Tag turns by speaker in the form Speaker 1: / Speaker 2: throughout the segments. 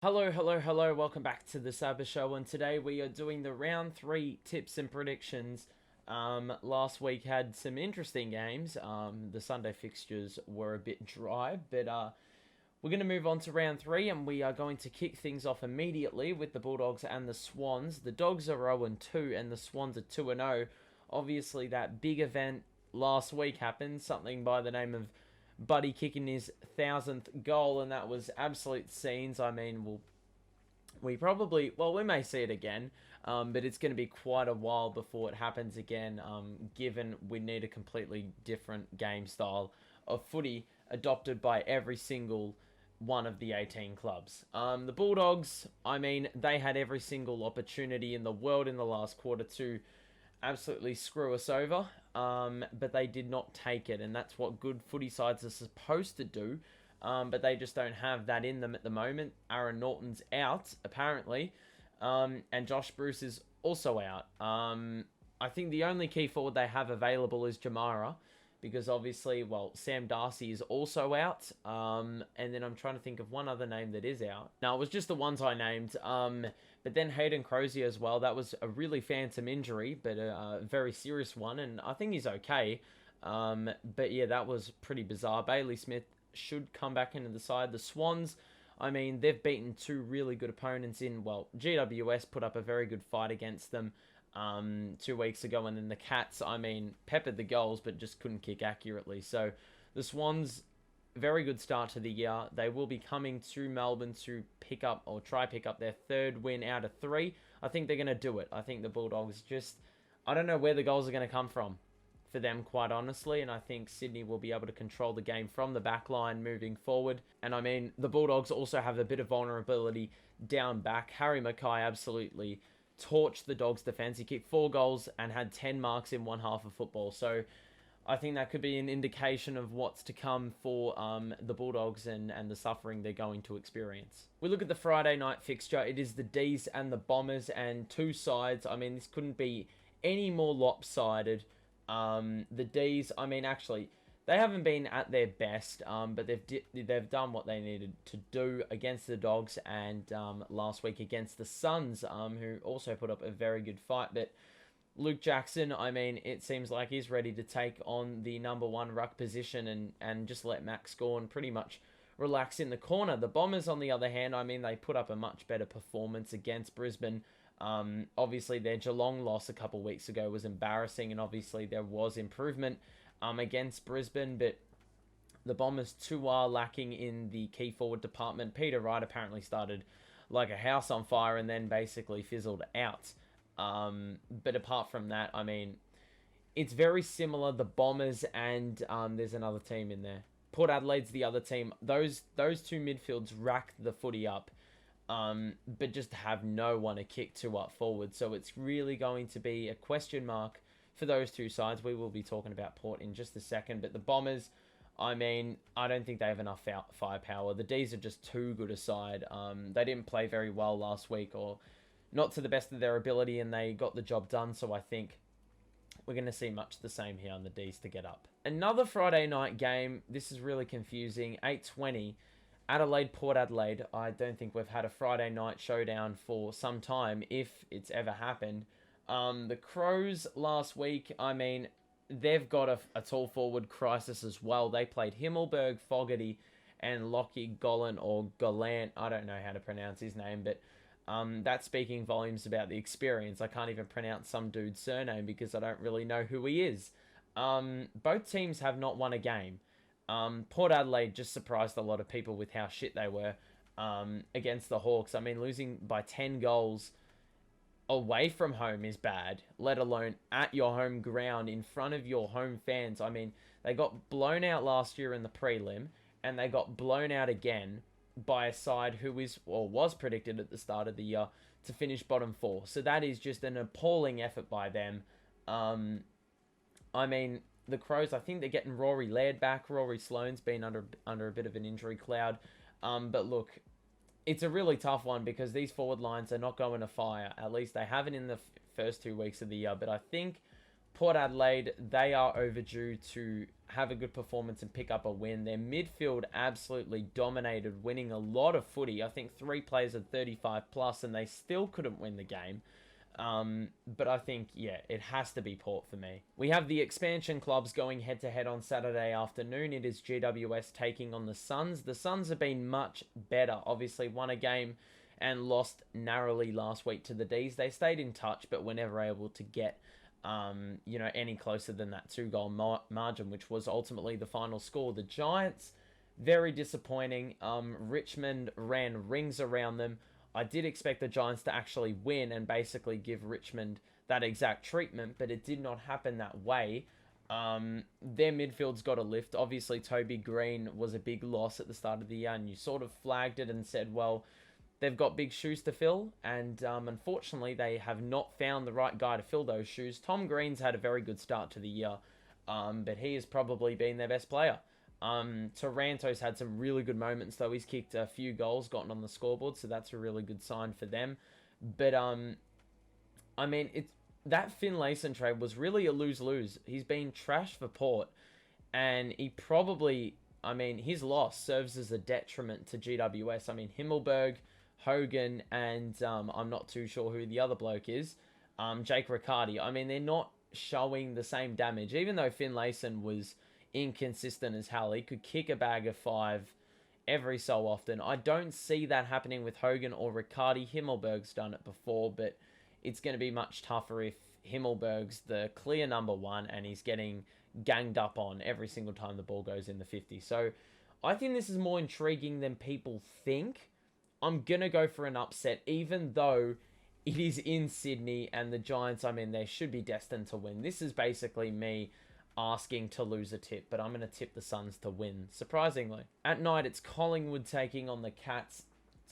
Speaker 1: Hello, hello, hello. Welcome back to the Saba show, and today we are doing the round 3 tips and predictions. Last week had some interesting games. The Sunday fixtures were a bit dry, but we're going to move on to round 3, and we are going to kick things off immediately with the Bulldogs and the Swans. The Dogs are 0-2 and the Swans are 2-0. Obviously, that big event last week happened, something by the name of Buddy kicking his 1,000th goal, and that was absolute scenes. I mean, we may see it again, but it's going to be quite a while before it happens again, given we need a completely different game style of footy adopted by every single one of the 18 clubs. The Bulldogs, I mean, they had every single opportunity in the world in the last quarter to absolutely screw us over, but they did not take it, and that's what good footy sides are supposed to do, but they just don't have that in them at the moment. Aaron Norton's out, apparently, and Josh Bruce is also out. I think the only key forward they have available is Jamara, because obviously, Sam Darcy is also out, and then I'm trying to think of one other name that is out. Now, it was just the ones I named, but then Hayden Crozier as well. That was a really phantom injury, but a very serious one, and I think he's okay. But yeah, that was pretty bizarre. Bailey Smith should come back into the side. The Swans, I mean, they've beaten two really good opponents in, GWS put up a very good fight against them 2 weeks ago, and then the Cats, I mean, peppered the goals, but just couldn't kick accurately. So the Swans, very good start to the year. They will be coming to Melbourne to pick up their third win out of 3. I think they're going to do it. I think the Bulldogs I don't know where the goals are going to come from for them, quite honestly, and I think Sydney will be able to control the game from the back line moving forward. And I mean, the Bulldogs also have a bit of vulnerability down back. Harry Mackay absolutely torched the Dogs' defense. He kicked 4 goals and had 10 marks in one half of football. So I think that could be an indication of what's to come for the Bulldogs and the suffering they're going to experience. We look at the Friday night fixture. It is the D's and the Bombers, and two sides. I mean, this couldn't be any more lopsided. The D's, I mean, actually, they haven't been at their best, but they've done what they needed to do against the Dogs, and last week against the Suns, who also put up a very good fight. But Luke Jackson, I mean, it seems like he's ready to take on the number 1 ruck position and just let Max Gawn pretty much relax in the corner. The Bombers, on the other hand, I mean, they put up a much better performance against Brisbane. Obviously, their Geelong loss a couple weeks ago was embarrassing, and obviously there was improvement against Brisbane, but the Bombers too are lacking in the key forward department. Peter Wright apparently started like a house on fire and then basically fizzled out. But apart from that, I mean, it's very similar. The Bombers and there's another team in there. Port Adelaide's the other team. Those two midfields rack the footy up, but just have no one to kick to up forward. So it's really going to be a question mark for those two sides. We will be talking about Port in just a second, but the Bombers, I mean, I don't think they have enough firepower. The D's are just too good a side. They didn't play very well last week, or not to the best of their ability, and they got the job done. So I think we're going to see much the same here on the D's to get up. Another Friday night game. This is really confusing. 8:20, Adelaide, Port Adelaide. I don't think we've had a Friday night showdown for some time, if it's ever happened. The Crows last week, I mean, they've got a tall forward crisis as well. They played Himmelberg, Fogarty, and Lockie Gollan, or Gallant. I don't know how to pronounce his name, but that's speaking volumes about the experience. I can't even pronounce some dude's surname because I don't really know who he is. Both teams have not won a game. Port Adelaide just surprised a lot of people with how shit they were against the Hawks. I mean, losing by 10 goals away from home is bad, let alone at your home ground in front of your home fans. I mean, they got blown out last year in the prelim, and they got blown out again by a side who was predicted at the start of the year to finish bottom 4. So that is just an appalling effort by them. I mean, the Crows, I think they're getting Rory Laird back. Rory Sloane's been under a bit of an injury cloud. But look, it's a really tough one because these forward lines are not going to fire. At least they haven't in the first 2 weeks of the year. But I think Port Adelaide, they are overdue to have a good performance and pick up a win. Their midfield absolutely dominated, winning a lot of footy. I think 3 players at 35 plus, and they still couldn't win the game. But I think, yeah, it has to be Port for me. We have the expansion clubs going head-to-head on Saturday afternoon. It is GWS taking on the Suns. The Suns have been much better. Obviously, won a game and lost narrowly last week to the D's. They stayed in touch, but were never able to get any closer than that 2-goal margin, which was ultimately the final score. The Giants, very disappointing. Richmond ran rings around them. I did expect the Giants to actually win and basically give Richmond that exact treatment, but it did not happen that way. Their midfield's got a lift. Obviously, Toby Green was a big loss at the start of the year, and you sort of flagged it and said, well, they've got big shoes to fill, and unfortunately, they have not found the right guy to fill those shoes. Tom Green's had a very good start to the year, but he has probably been their best player. Taranto's had some really good moments, though. He's kicked a few goals, gotten on the scoreboard, so that's a really good sign for them. But, that Finlayson trade was really a lose-lose. He's been trash for Port, and he probably, his loss serves as a detriment to GWS. Himmelberg, Hogan, and I'm not too sure who the other bloke is, Jake Riccardi. They're not showing the same damage, even though Finlayson was inconsistent as hell. He could kick a bag of 5 every so often. I don't see that happening with Hogan or Riccardi. Himmelberg's done it before, but it's going to be much tougher if Himmelberg's the clear number 1 and he's getting ganged up on every single time the ball goes in the 50. So I think this is more intriguing than people think. I'm going to go for an upset, even though it is in Sydney and the Giants, they should be destined to win. This is basically me asking to lose a tip, but I'm going to tip the Suns to win, surprisingly. At night, it's Collingwood taking on the Cats.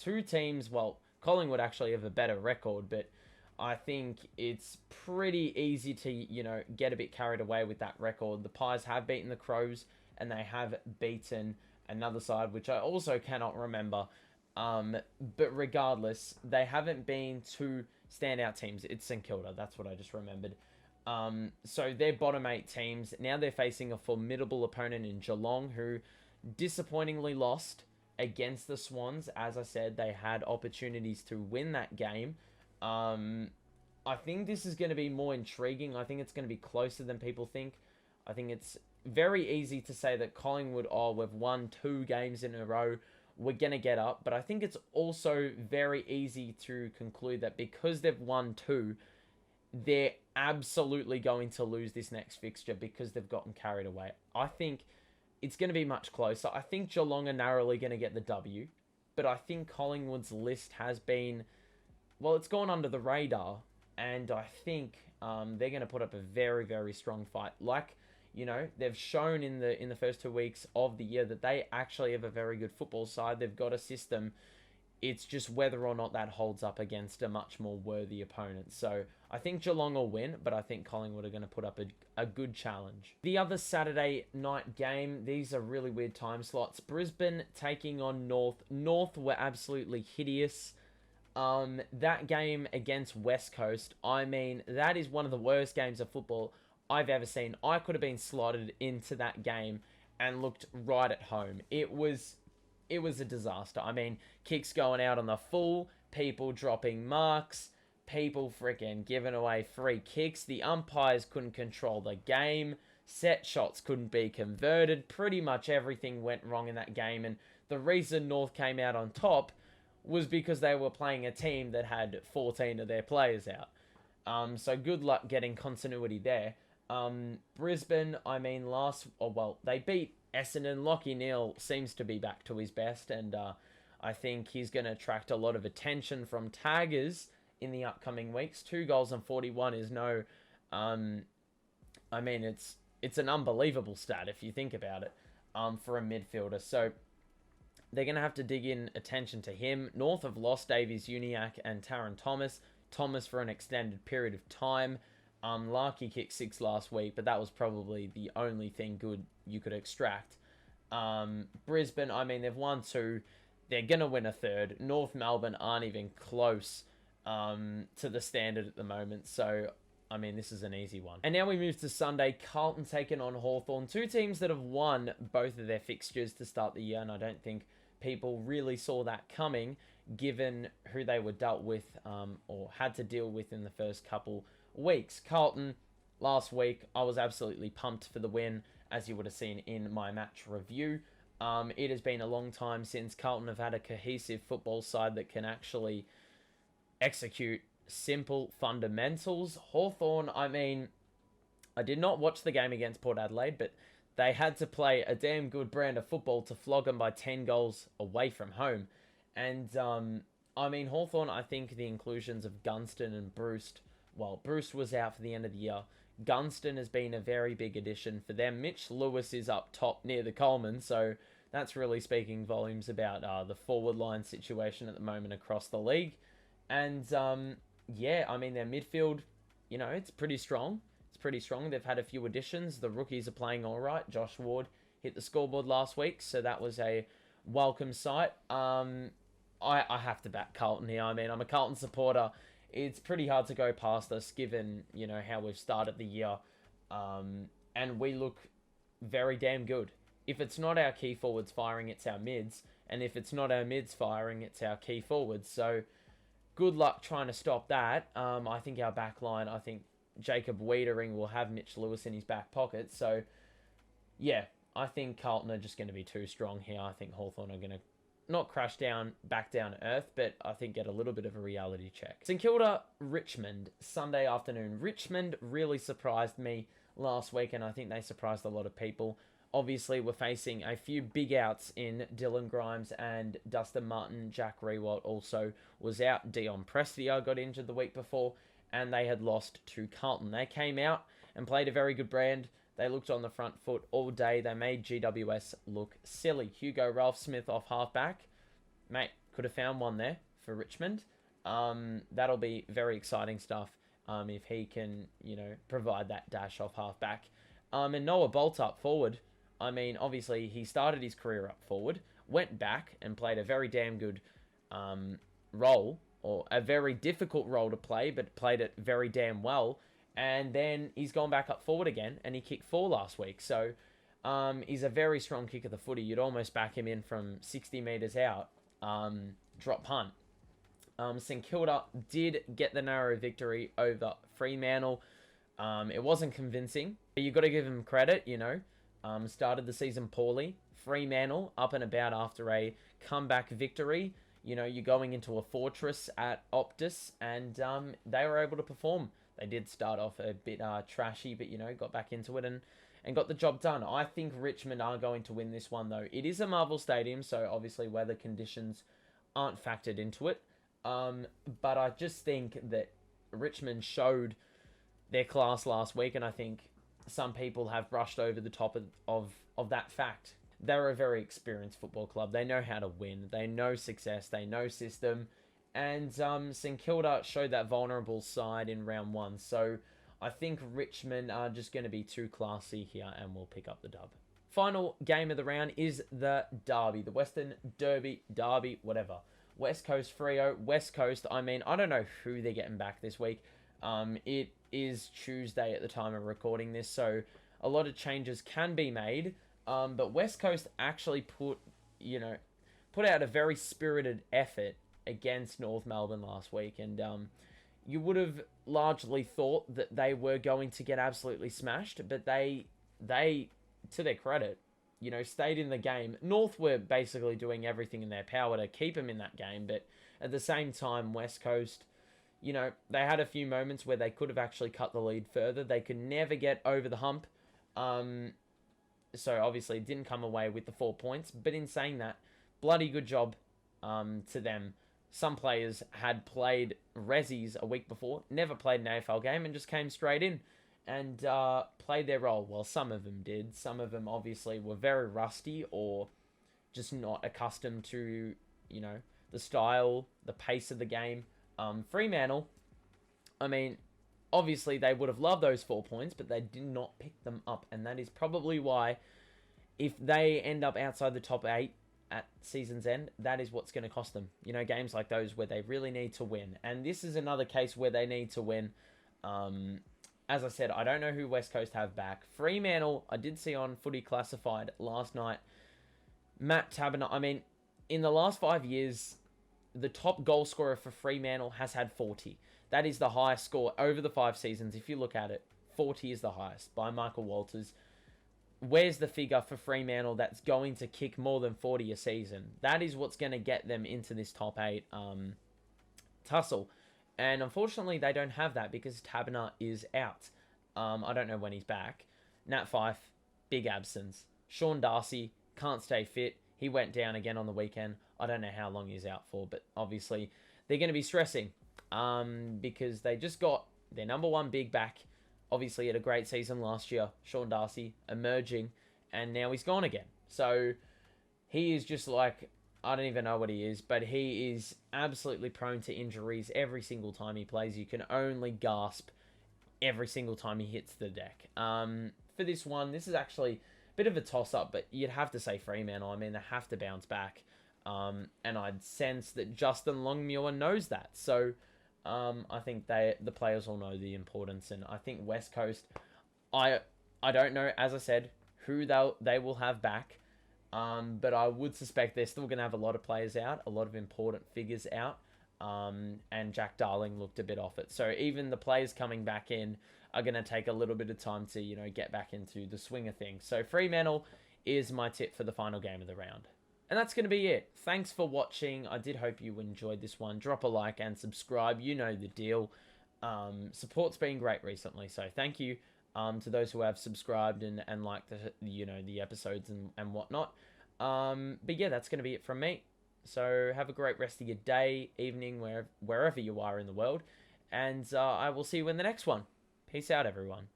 Speaker 1: 2 teams, well, Collingwood actually have a better record, but I think it's pretty easy to, get a bit carried away with that record. The Pies have beaten the Crows, and they have beaten another side, which I also cannot remember. But regardless, they haven't been 2 standout teams. It's St Kilda, that's what I just remembered. So they're bottom 8 teams. Now they're facing a formidable opponent in Geelong, who disappointingly lost against the Swans. As I said, they had opportunities to win that game. I think this is going to be more intriguing. I think it's going to be closer than people think. I think it's very easy to say that Collingwood, we've won 2 games in a row, we're going to get up. But I think it's also very easy to conclude that because they've won 2, they're absolutely going to lose this next fixture because they've gotten carried away. I think it's going to be much closer. I think Geelong are narrowly going to get the W, but I think Collingwood's list has been, well, it's gone under the radar, and I think they're going to put up a very, very strong fight. Like, they've shown in the first 2 weeks of the year that they actually have a very good football side. They've got a system. It's just whether or not that holds up against a much more worthy opponent. So I think Geelong will win, but I think Collingwood are going to put up a good challenge. The other Saturday night game, these are really weird time slots. Brisbane taking on North. North were absolutely hideous. That game against West Coast, that is one of the worst games of football I've ever seen. I could have been slotted into that game and looked right at home. It was a disaster. Kicks going out on the full, people dropping marks, people freaking giving away free kicks. The umpires couldn't control the game. Set shots couldn't be converted. Pretty much everything went wrong in that game. And the reason North came out on top was because they were playing a team that had 14 of their players out. So good luck getting continuity there. Brisbane, they beat Essendon. Lachie Neale seems to be back to his best, and I think he's going to attract a lot of attention from taggers in the upcoming weeks. 2 goals and 41 is no... it's an unbelievable stat if you think about it, for a midfielder. So they're going to have to dig in attention to him. North have lost Davies Uniacke and Taron Thomas. Thomas for an extended period of time. Larkey kicked 6 last week, but that was probably the only thing good you could extract. Brisbane, they've won 2. They're going to win a 3rd. North Melbourne aren't even close to the standard at the moment. So I mean, this is an easy one. And now we move to Sunday. Carlton taking on Hawthorn. Two teams that have won both of their fixtures to start the year, and I don't think people really saw that coming, given who they were dealt with or had to deal with in the first couple weeks. Carlton, last week, I was absolutely pumped for the win, as you would have seen in my match review. It has been a long time since Carlton have had a cohesive football side that can actually execute simple fundamentals. Hawthorn, I mean, I did not watch the game against Port Adelaide, but they had to play a damn good brand of football to flog them by 10 goals away from home. And, I mean, Hawthorn, I think the inclusions of Gunston and Bruce, well, Bruce was out for the end of the year. Gunston has been a very big addition for them. Mitch Lewis is up top near the Coleman, so that's really speaking volumes about the forward line situation at the moment across the league. And, yeah, I mean, their midfield, you know, it's pretty strong. It's pretty strong. They've had a few additions. The rookies are playing all right. Josh Ward hit the scoreboard last week, so that was a welcome sight. I have to back Carlton here. I mean, I'm a Carlton supporter. It's pretty hard to go past us, given, you know, how we've started the year. And we look very damn good. If it's not our key forwards firing, it's our mids. And if it's not our mids firing, it's our key forwards. So good luck trying to stop that. I think our back line, I think Jacob Wiedering will have Mitch Lewis in his back pocket. So, yeah, I think Carlton are just going to be too strong here. I think Hawthorn are going to not crash down, back down to earth, but I think get a little bit of a reality check. St Kilda, Richmond, Sunday afternoon. Richmond really surprised me last week, and I think they surprised a lot of people. Obviously, we're facing a few big outs in Dylan Grimes and Dustin Martin. Jack Rewalt also was out. Dion Prestia got injured the week before, and they had lost to Carlton. They came out and played a very good brand. They looked on the front foot all day. They made GWS look silly. Hugo Ralph-Smith off halfback. Mate, could have found one there for Richmond. That'll be very exciting stuff if he can, you know, provide that dash off halfback. And Noah Bolt up forward. I mean, obviously, he started his career up forward, went back and played a very damn good role, or a very difficult role to play, but played it very damn well. And then he's gone back up forward again, and he kicked 4 last week. So he's a very strong kick of the footy. You'd almost back him in from 60 metres out, drop punt. St Kilda did get the narrow victory over Fremantle. It wasn't convincing, but you've got to give him credit, you know. Started the season poorly. Fremantle up and about after a comeback victory. You know, you're going into a fortress at Optus, and they were able to perform. They did start off a bit trashy, but, you know, got back into it and got the job done. I think Richmond are going to win this one, though. It is a Marvel Stadium, so obviously weather conditions aren't factored into it. But I just think that Richmond showed their class last week, and I think some people have brushed over the top of that fact. They're a very experienced football club. They know how to win. They know success. They know system. And St Kilda showed that vulnerable side in round 1. So I think Richmond are just going to be too classy here and will pick up the dub. Final game of the round is the derby. The Western Derby, whatever. West Coast Freo. West Coast, I mean, I don't know who they're getting back this week. It is Tuesday at the time of recording this, so a lot of changes can be made. But West Coast actually put out a very spirited effort against North Melbourne last week, and you would have largely thought that they were going to get absolutely smashed, but they, to their credit, you know, stayed in the game. North were basically doing everything in their power to keep them in that game, but at the same time, West Coast, you know, they had a few moments where they could have actually cut the lead further. They could never get over the hump. So obviously didn't come away with the 4 points. But in saying that, bloody good job to them. Some players had played resis a week before, never played an AFL game, and just came straight in and played their role. Well, some of them did. Some of them obviously were very rusty or just not accustomed to, you know, the style, the pace of the game. Fremantle, I mean, obviously they would have loved those 4 points, but they did not pick them up. And that is probably why, if they end up outside the top 8 at season's end, that is what's going to cost them. You know, games like those where they really need to win. And this is another case where they need to win. as I said, I don't know who West Coast have back. Fremantle, I did see on Footy Classified last night. Matt Taberner, I mean, in the last 5 years, the top goal scorer for Fremantle has had 40. That is the highest score over the 5 seasons. If you look at it, 40 is the highest by Michael Walters. Where's the figure for Fremantle that's going to kick more than 40 a season? That is what's going to get them into this top 8 tussle. And unfortunately, they don't have that because Taberner is out. I don't know when he's back. Nat Fyfe, big absence. Sean Darcy can't stay fit. He went down again on the weekend. I don't know how long he's out for, but obviously they're going to be stressing because they just got their number one big back. Obviously had a great season last year. Sean Darcy emerging, and now he's gone again. So he is just like, I don't even know what he is, but he is absolutely prone to injuries every single time he plays. You can only gasp every single time he hits the deck. For this one, this is actually a bit of a toss-up, but you'd have to say Fremantle. I mean, they have to bounce back. And I'd sense that Justin Longmuir knows that. So I think the players all know the importance. And I think West Coast, I don't know, as I said, who they will have back. But I would suspect they're still going to have a lot of players out, a lot of important figures out. And Jack Darling looked a bit off it. So even the players coming back in are going to take a little bit of time to, get back into the swing of things. So Fremantle is my tip for the final game of the round. And that's going to be it. Thanks for watching. I did hope you enjoyed this one. Drop a like and subscribe. You know the deal. Support's been great recently. So thank you to those who have subscribed and liked the episodes and whatnot. But yeah, that's going to be it from me. So have a great rest of your day, evening, wherever you are in the world. And I will see you in the next one. Peace out, everyone.